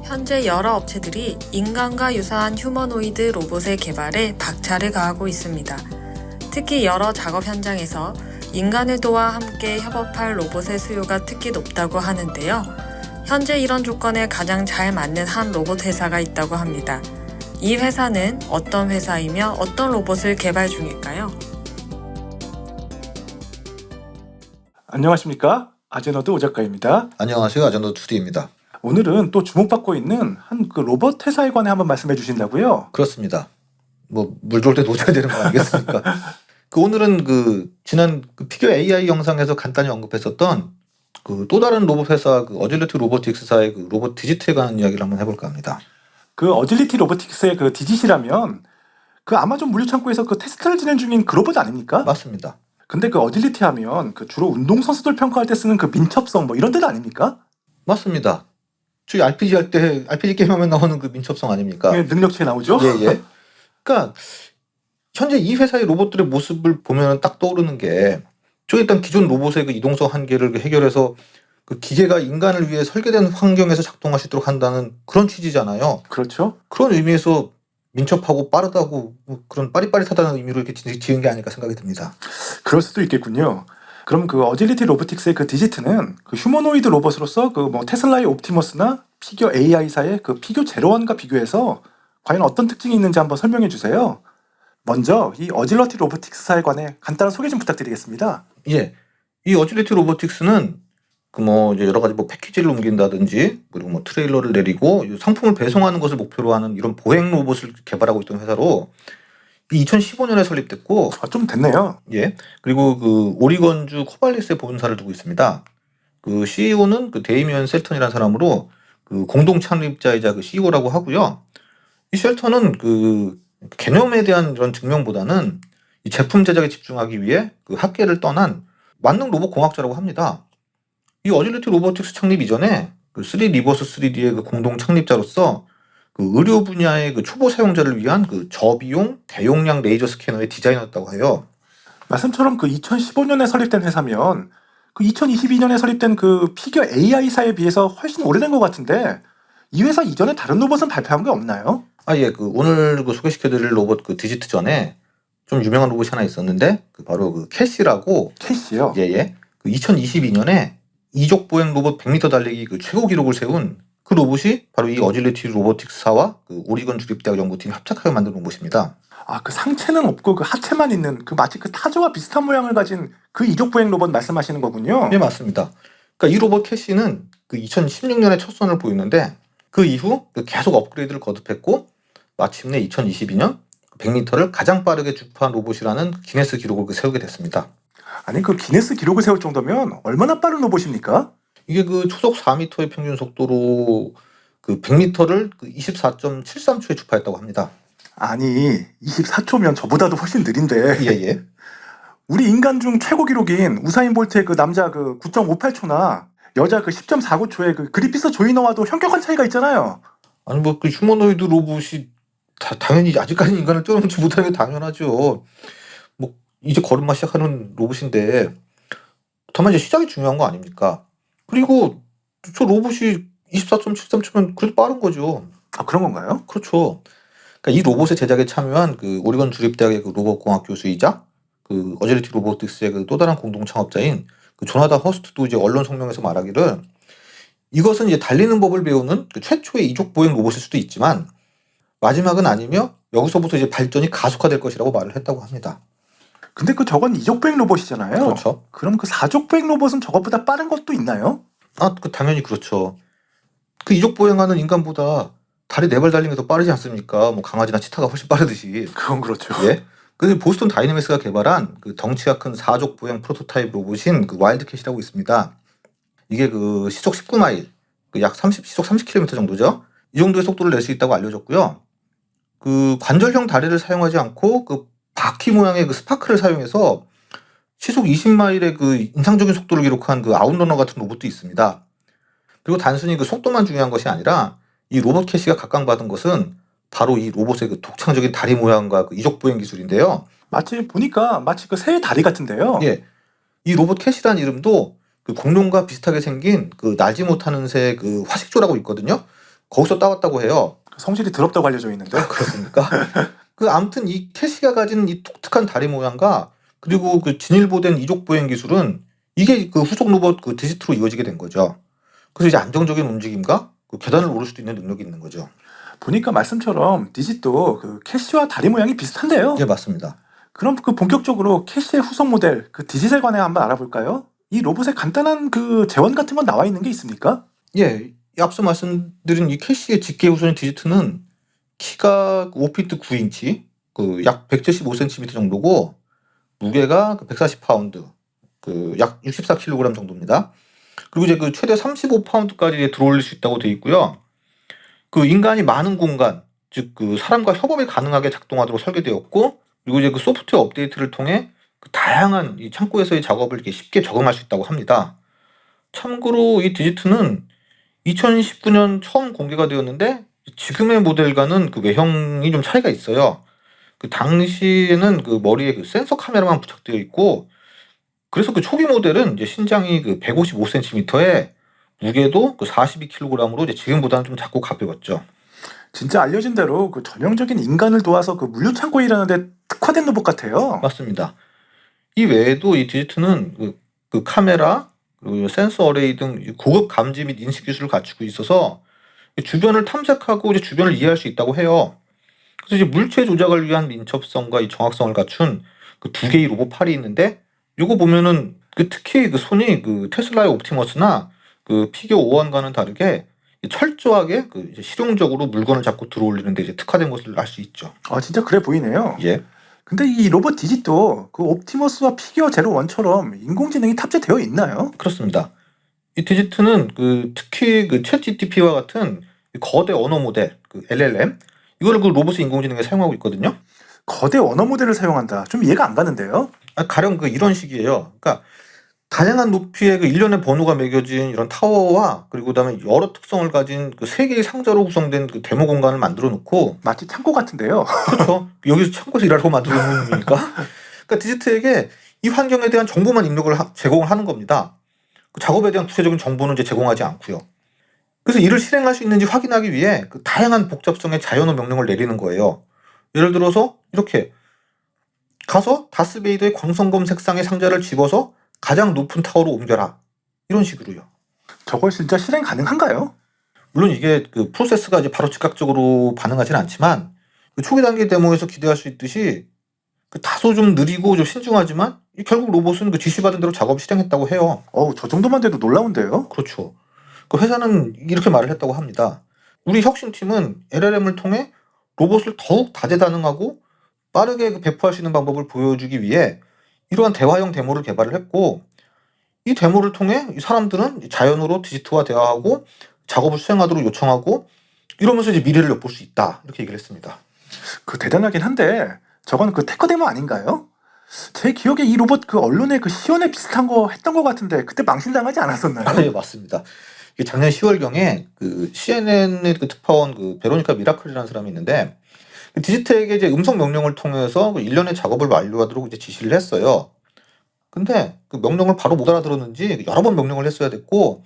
현재 여러 업체들이 인간과 유사한 휴머노이드 로봇의 개발에 박차를 가하고 있습니다. 특히 여러 작업 현장에서 인간을 도와 함께 협업할 로봇의 수요가 특히 높다고 하는데요. 현재 이런 조건에 가장 잘 맞는 한 로봇 회사가 있다고 합니다. 이 회사는 어떤 회사이며 어떤 로봇을 개발 중일까요? 안녕하십니까? 아제너드 오작가입니다. 안녕하세요. 아전더 2D입니다. 오늘은 또 주목받고 있는 한 그 로봇 회사에 관해 한번 말씀해 주신다고요? 그렇습니다. 물 좋을 때 노져야 되는 거 아니겠습니까? 오늘은 지난 피겨 AI 영상에서 간단히 언급했었던 또 다른 로봇 회사 어질리티 로보틱스사의 로봇 디지트에 관한 이야기를 한번 해볼까 합니다. 어질리티 로보틱스의 디짓이라면 아마존 물류창고에서 테스트를 진행 중인 로봇 아닙니까? 맞습니다. 근데 어질리티 하면 주로 운동선수들 평가할 때 쓰는 민첩성 이런 뜻 아닙니까? 맞습니다. 저희 RPG 게임 하면 나오는 민첩성 아닙니까? 네, 능력치에 나오죠? 예. 그러니까 현재 이 회사의 로봇들의 모습을 보면 딱 떠오르는 게 일단 기존 로봇의 이동성 한계를 해결해서 기계가 인간을 위해 설계된 환경에서 작동할 수 있도록 한다는 그런 취지잖아요. 그렇죠. 그런 의미에서 민첩하고 빠르다고 그런 빠릿빠릿하다는 의미로 이렇게 지은 게 아닐까 생각이 듭니다. 그럴 수도 있겠군요. 그럼 어질리티 로보틱스의 디지트는 휴머노이드 로봇으로서 테슬라의 옵티머스나 피겨 AI사의 피겨 제로원과 비교해서 과연 어떤 특징이 있는지 한번 설명해 주세요. 먼저 이 어질리티 로보틱스사에 관해 간단한 소개 좀 부탁드리겠습니다. 예, 이 어질리티 로보틱스는 이제 여러 가지 패키지를 옮긴다든지 그리고 트레일러를 내리고 상품을 배송하는 것을 목표로 하는 이런 보행 로봇을 개발하고 있던 회사로 2015년에 설립됐고 좀 됐네요. 예, 그리고 오리건주 코발리스에 본사를 두고 있습니다. CEO는 데이미언 셀턴이라는 사람으로 공동 창립자이자 CEO라고 하고요. 이 셀턴은 개념에 대한 이런 증명보다는 이 제품 제작에 집중하기 위해 학계를 떠난 만능 로봇 공학자라고 합니다. 이 어질리티 로보틱스 창립 이전에 3리버스 3D의 공동 창립자로서 의료 분야의 초보 사용자를 위한 저비용 대용량 레이저 스캐너의 디자이너였다고 해요. 말씀처럼 2015년에 설립된 회사면 2022년에 설립된 피겨 AI사에 비해서 훨씬 오래된 것 같은데 이 회사 이전에 다른 로봇은 발표한 게 없나요? 예, 오늘 소개시켜드릴 로봇 디지트 전에 좀 유명한 로봇이 하나 있었는데 바로 캐시라고. 캐시요? 예. 2022년에 이족 보행 로봇 100m 달리기 최고 기록을 세운 로봇이 바로 이 어질리티 로보틱스사와 오리건 주립대학 연구팀이 합작하여 만든 로봇입니다. 상체는 없고 하체만 있는 마치 타조와 비슷한 모양을 가진 이족 보행 로봇 말씀하시는 거군요. 네, 맞습니다. 이 로봇 캐시는 2016년에 첫 선을 보였는데 그 이후 계속 업그레이드를 거듭했고 마침내 2022년 100m를 가장 빠르게 주파한 로봇이라는 기네스 기록을 세우게 됐습니다. 아니 기네스 기록을 세울 정도면 얼마나 빠른 로봇입니까? 이게 초속 4m의 평균 속도로 100m를 24.73초에 주파했다고 합니다. 아니 24초면 저보다도 훨씬 느린데. 예. 우리 인간 중 최고 기록인 우사인 볼트의 남자 9.58초나 여자 10.49초의 그리피스 조이너와도 현격한 차이가 있잖아요. 아니 휴머노이드 로봇이 당연히 아직까지 인간을 뛰어넘지 못하는 게 당연하죠. 이제 걸음마 시작하는 로봇인데 다만 이제 시작이 중요한 거 아닙니까? 그리고 저 로봇이 24.73초면 그래도 빠른 거죠. 그런 건가요? 그렇죠. 이 로봇의 제작에 참여한 오리건 주립대학의 로봇공학 교수이자 어질리티 로보틱스의 또 다른 공동 창업자인 조나단 허스트도 이제 언론 성명에서 말하기를 이것은 이제 달리는 법을 배우는 최초의 이족 보행 로봇일 수도 있지만 마지막은 아니며 여기서부터 이제 발전이 가속화될 것이라고 말을 했다고 합니다. 근데 저건 이족 보행 로봇이잖아요. 그렇죠. 그럼 사족 보행 로봇은 저것보다 빠른 것도 있나요? 당연히 그렇죠. 이족 보행하는 인간보다 다리 4발 달리는 게 더 빠르지 않습니까? 강아지나 치타가 훨씬 빠르듯이. 그건 그렇죠. 예. 보스턴 다이내믹스가 개발한 덩치가 큰 사족 보행 프로토타입 로봇인 와일드캣이라고 있습니다. 이게 시속 19마일, 시속 30km 정도죠. 이 정도의 속도를 낼 수 있다고 알려졌고요. 관절형 다리를 사용하지 않고 바퀴 모양의 스파크를 사용해서 시속 20마일의 인상적인 속도를 기록한 아웃러너 같은 로봇도 있습니다. 그리고 단순히 속도만 중요한 것이 아니라 이 로봇 캐시가 각광받은 것은 바로 이 로봇의 독창적인 다리 모양과 이족 보행 기술인데요. 보니까 마치 새의 다리 같은데요. 예, 이 로봇 캐시라는 이름도 공룡과 비슷하게 생긴 날지 못하는 새 화식조라고 있거든요. 거기서 따왔다고 해요. 성질이 더럽다고 알려져 있는데. 그렇습니까? 아무튼 이 캐시가 가진 이 독특한 다리 모양과 그리고 그 진일보된 이족 보행 기술은 이게 그 후속 로봇 그 디지트로 이어지게 된 거죠. 그래서 이제 안정적인 움직임과 그 계단을 오를 수도 있는 능력이 있는 거죠. 보니까 말씀처럼 디짓도 그 캐시와 다리 모양이 비슷한데요. 예, 맞습니다. 그럼 그 본격적으로 캐시의 후속 모델 그 디짓에 관해 한번 알아볼까요? 이 로봇에 간단한 그 재원 같은 건 나와 있는 게 있습니까? 예, 앞서 말씀드린 이 캐시의 직계 후손인 디지트는 키가 5피트 9인치, 그 약 175cm 정도고 무게가 140파운드, 그 약 64kg 정도입니다. 그리고 이제 그 최대 35파운드까지 들어올릴 수 있다고 되어 있고요. 그 인간이 많은 공간, 즉 그 사람과 협업이 가능하게 작동하도록 설계되었고, 그리고 이제 그 소프트웨어 업데이트를 통해 그 다양한 이 창고에서의 작업을 이렇게 쉽게 적응할 수 있다고 합니다. 참고로 이 디지트는 2019년 처음 공개가 되었는데 지금의 모델과는 그 외형이 좀 차이가 있어요. 그 당시에는 그 머리에 그 센서 카메라만 부착되어 있고, 그래서 그 초기 모델은 이제 신장이 그 155cm에 무게도 그 42kg으로 이제 지금보다는 좀 작고 가벼웠죠. 진짜 알려진 대로 그 전형적인 인간을 도와서 그 물류 창고에 일하는데 특화된 로봇 같아요. 맞습니다. 이 외에도 이 디지트는 그 카메라, 그리고 센서 어레이 등 고급 감지 및 인식 기술을 갖추고 있어서 주변을 탐색하고 이제 주변을 이해할 수 있다고 해요. 그래서 이제 물체 조작을 위한 민첩성과 이 정확성을 갖춘 그 두 개의 로봇 팔이 있는데, 요거 보면은 그 특히 그 손이 그 테슬라의 옵티머스나 그 피겨 5원과는 다르게 철저하게 그 이제 실용적으로 물건을 잡고 들어올리는데 이제 특화된 것을 알 수 있죠. 아 진짜 그래 보이네요. 예. 근데 이 로봇 디짓도 그 옵티머스와 피겨 제로 1처럼 인공지능이 탑재되어 있나요? 그렇습니다. 이 디지트는 그 특히 그 챗GPT와 같은 거대 언어 모델, 그 LLM, 이거를 그 로봇의 인공지능에 사용하고 있거든요. 거대 언어 모델을 사용한다. 좀 이해가 안 가는데요. 가령 그 이런 식이에요. 그러니까 다양한 높이의 그 일련의 번호가 매겨진 이런 타워와, 그리고 그다음에 여러 특성을 가진 그 세 개의 상자로 구성된 그 데모 공간을 만들어 놓고, 마치 창고 같은데요. 그렇죠. 여기서 창고에서 일하라고 만들어 놓은 거니까. 그러니까 디지트에게 이 환경에 대한 정보만 입력을 제공을 하는 겁니다. 그 작업에 대한 구체적인 정보는 이제 제공하지 않고요. 그래서 이를 실행할 수 있는지 확인하기 위해 그 다양한 복잡성의 자연어 명령을 내리는 거예요. 예를 들어서 이렇게 가서 다스베이더의 광선검 색상의 상자를 집어서 가장 높은 타워로 옮겨라, 이런 식으로요. 저걸 진짜 실행 가능한가요? 물론 이게 그 프로세스가 이제 바로 즉각적으로 반응하지는 않지만, 그 초기 단계 데모에서 기대할 수 있듯이 그 다소 좀 느리고 좀 신중하지만 결국 로봇은 그 지시받은 대로 작업을 실행했다고 해요. 저 정도만 돼도 놀라운데요. 그렇죠. 그 회사는 이렇게 말을 했다고 합니다. 우리 혁신팀은 LLM을 통해 로봇을 더욱 다재다능하고 빠르게 그 배포할 수 있는 방법을 보여주기 위해 이러한 대화형 데모를 개발을 했고, 이 데모를 통해 이 사람들은 자연으로 디지트와 대화하고 작업을 수행하도록 요청하고, 이러면서 이제 미래를 엿볼 수 있다, 이렇게 얘기를 했습니다. 그 대단하긴 한데 저건 그 테크 데모 아닌가요? 제 기억에 이 로봇 그 언론에 그 시연회 비슷한 거 했던 것 같은데 그때 망신당하지 않았었나요? 네, 맞습니다. 이게 작년 10월경에 그 CNN의 그 특파원 그 베로니카 미라클이라는 사람이 있는데, 그 디지트에게 이제 음성 명령을 통해서 그 일련의 작업을 완료하도록 이제 지시를 했어요. 근데 그 명령을 바로 못 알아들었는지 여러 번 명령을 했어야 됐고,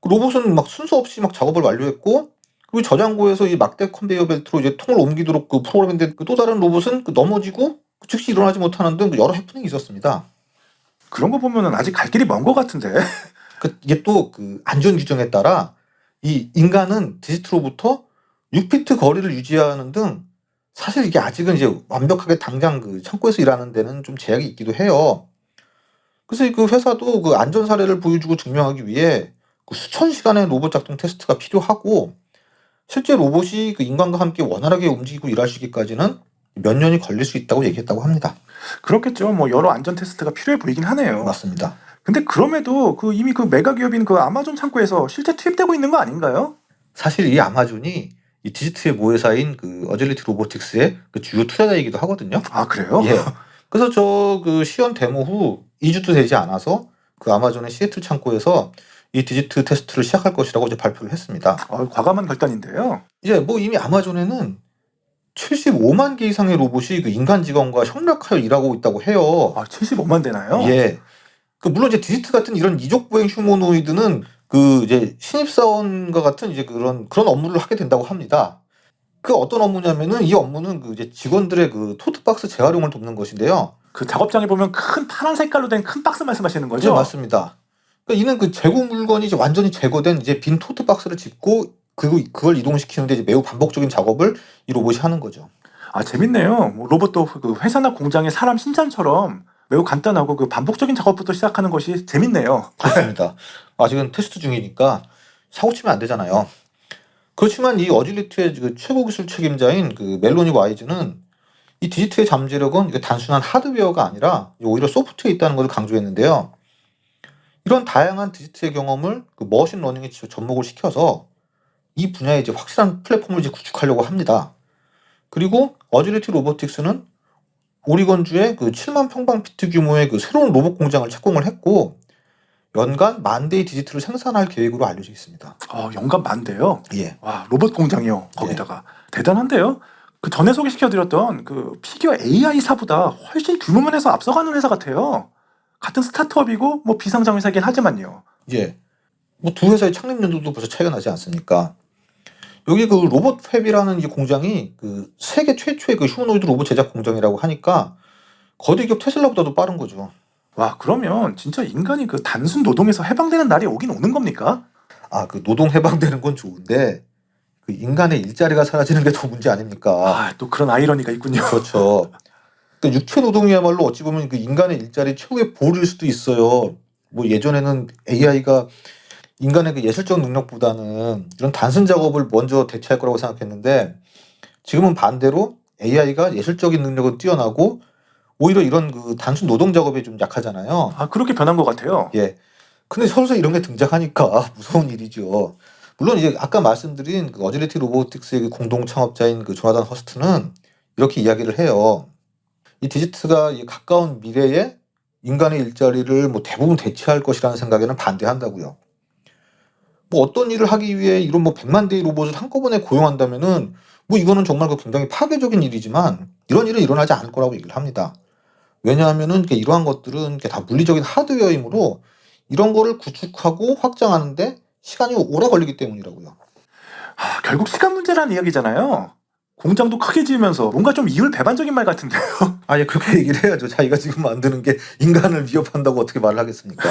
그 로봇은 막 순서 없이 막 작업을 완료했고, 그리고 저장고에서 이 막대 컨베이어 벨트로 이제 통을 옮기도록 그 프로그램인데, 그 또 다른 로봇은 그 넘어지고 즉시 일어나지 못하는 등 여러 해프닝이 있었습니다. 그런 거 보면은 아직 갈 길이 먼 것 같은데. 이게 또 그 안전 규정에 따라 이 인간은 디지트로부터 6피트 거리를 유지하는 등, 사실 이게 아직은 이제 완벽하게 당장 그 창고에서 일하는 데는 좀 제약이 있기도 해요. 그래서 그 회사도 그 안전 사례를 보여주고 증명하기 위해 그 수천 시간의 로봇 작동 테스트가 필요하고, 실제 로봇이 그 인간과 함께 원활하게 움직이고 일할 수 있기까지는 몇 년이 걸릴 수 있다고 얘기했다고 합니다. 그렇겠죠. 뭐 여러 안전 테스트가 필요해 보이긴 하네요. 맞습니다. 근데 그럼에도 그 이미 그 메가 기업인 그 아마존 창고에서 실제 투입되고 있는 거 아닌가요? 사실 이 아마존이 이 디지트의 모회사인 그 어질리티 로보틱스의 그 주요 투자자이기도 하거든요. 아 그래요? 예. 그래서 저 그 시연 데모 후 2주도 되지 않아서 그 아마존의 시애틀 창고에서 이 디지트 테스트를 시작할 것이라고 이제 발표를 했습니다. 과감한 결단인데요. 이제 뭐 이미 아마존에는 75만 개 이상의 로봇이 그 인간 직원과 협력하여 일하고 있다고 해요. 75만 되나요? 예. 그 물론 이제 디지트 같은 이런 이족 보행 휴머노이드는 그 이제 신입사원과 같은 이제 그런 업무를 하게 된다고 합니다. 그 어떤 업무냐면은 이 업무는 그 이제 직원들의 그 토트박스 재활용을 돕는 것인데요. 그 작업장에 보면 큰 파란 색깔로 된 큰 박스 말씀하시는 거죠? 네, 맞습니다. 그러니까 이는 그 재고 물건이 이제 완전히 제거된 이제 빈 토트박스를 짚고 그걸 이동시키는데 이제 매우 반복적인 작업을 이 로봇이 하는 거죠. 아, 재밌네요. 뭐 로봇도 그 회사나 공장의 사람 신장처럼 매우 간단하고 그 반복적인 작업부터 시작하는 것이 재밌네요. 그렇습니다. 아직은 테스트 중이니까 사고 치면 안 되잖아요. 그렇지만 이 어질리티의 그 최고 기술 책임자인 그 멜로니 와이즈는 이 디지트의 잠재력은 이게 단순한 하드웨어가 아니라 오히려 소프트웨어에 있다는 것을 강조했는데요. 이런 다양한 디지트의 경험을 그 머신러닝에 접목을 시켜서 이 분야에 이제 확실한 플랫폼을 이제 구축하려고 합니다. 그리고 어질리티 로보틱스는 오리건주에 그 7만 평방피트 규모의 그 새로운 로봇 공장을 착공을 했고 연간 10,000대의 디지트를 생산할 계획으로 알려져 있습니다. 연간 10,000대요? 예. 와, 로봇 공장이요. 거기다가. 대단한데요? 그 전에 소개시켜드렸던 그 피규어 AI사보다 훨씬 규모면에서 앞서가는 회사 같아요. 같은 스타트업이고 뭐 비상장 회사긴 하지만요. 예. 뭐 두 회사의 창립 연도도 벌써 차이가 나지 않습니까? 여기 그 로봇팹이라는 이 공장이 그 세계 최초의 그 휴머노이드 로봇 제작 공장이라고 하니까 거대 기업 테슬라보다도 빠른 거죠. 와, 그러면 진짜 인간이 그 단순 노동에서 해방되는 날이 오긴 오는 겁니까? 아, 그 노동 해방되는 건 좋은데 그 인간의 일자리가 사라지는 게 더 문제 아닙니까? 또 그런 아이러니가 있군요. 그렇죠. 그러니까 육체 노동이야말로 어찌 보면 그 인간의 일자리 최후의 보루일 수도 있어요. 뭐 예전에는 AI가 인간의 그 예술적 능력보다는 이런 단순 작업을 먼저 대체할 거라고 생각했는데 지금은 반대로 AI가 예술적인 능력은 뛰어나고 오히려 이런 그 단순 노동 작업에 좀 약하잖아요. 그렇게 변한 것 같아요. 예. 근데 서로서 이런 게 등장하니까 무서운 일이죠. 물론 이제 아까 말씀드린 그 어질리티 로보틱스의 그 공동 창업자인 그 조나단 허스트는 이렇게 이야기를 해요. 이 디지트가 이 가까운 미래에 인간의 일자리를 뭐 대부분 대체할 것이라는 생각에는 반대한다고요. 뭐 어떤 일을 하기 위해 이런 뭐 100만 대의 로봇을 한꺼번에 고용한다면은 뭐 이거는 정말 그 굉장히 파괴적인 일이지만 이런 일은 일어나지 않을 거라고 얘기를 합니다. 왜냐하면은 이러한 것들은 다 물리적인 하드웨어이므로 이런 거를 구축하고 확장하는데 시간이 오래 걸리기 때문이라고요. 결국 시간 문제라는 이야기잖아요. 공장도 크게 지으면서 뭔가 좀 이율 배반적인 말 같은데요. 예, 그렇게 얘기를 해야죠. 자기가 지금 만드는 게 인간을 위협한다고 어떻게 말을 하겠습니까?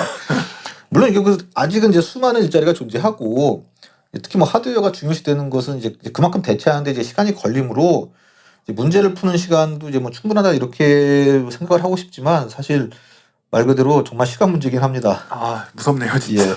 물론 이게 아직은 이제 수많은 일자리가 존재하고 특히 뭐 하드웨어가 중요시되는 것은 이제 그만큼 대체하는데 이제 시간이 걸리므로 이제 문제를 푸는 시간도 이제 뭐 충분하다 이렇게 생각을 하고 싶지만 사실 말 그대로 정말 시간 문제긴 합니다. 무섭네요, 진짜. 예.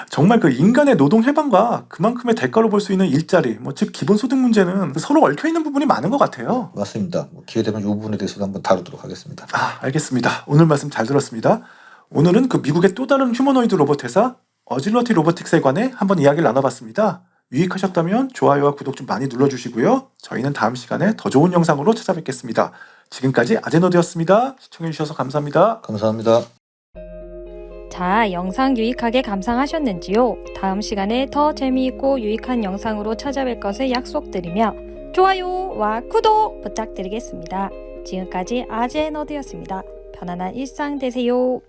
정말 그 인간의 노동 해방과 그만큼의 대가로 볼 수 있는 일자리, 즉 기본소득 문제는 서로 얽혀 있는 부분이 많은 것 같아요. 맞습니다. 기회 되면 이 부분에 대해서도 한번 다루도록 하겠습니다. 알겠습니다. 오늘 말씀 잘 들었습니다. 오늘은 그 미국의 또 다른 휴머노이드 로봇 회사 어질러티 로보틱스에 관해 한번 이야기를 나눠봤습니다. 유익하셨다면 좋아요와 구독 좀 많이 눌러주시고요. 저희는 다음 시간에 더 좋은 영상으로 찾아뵙겠습니다. 지금까지 아제노드였습니다. 시청해주셔서 감사합니다. 감사합니다. 자, 영상 유익하게 감상하셨는지요? 다음 시간에 더 재미있고 유익한 영상으로 찾아뵐 것을 약속드리며 좋아요와 구독 부탁드리겠습니다. 지금까지 아제너드였습니다. 편안한 일상 되세요.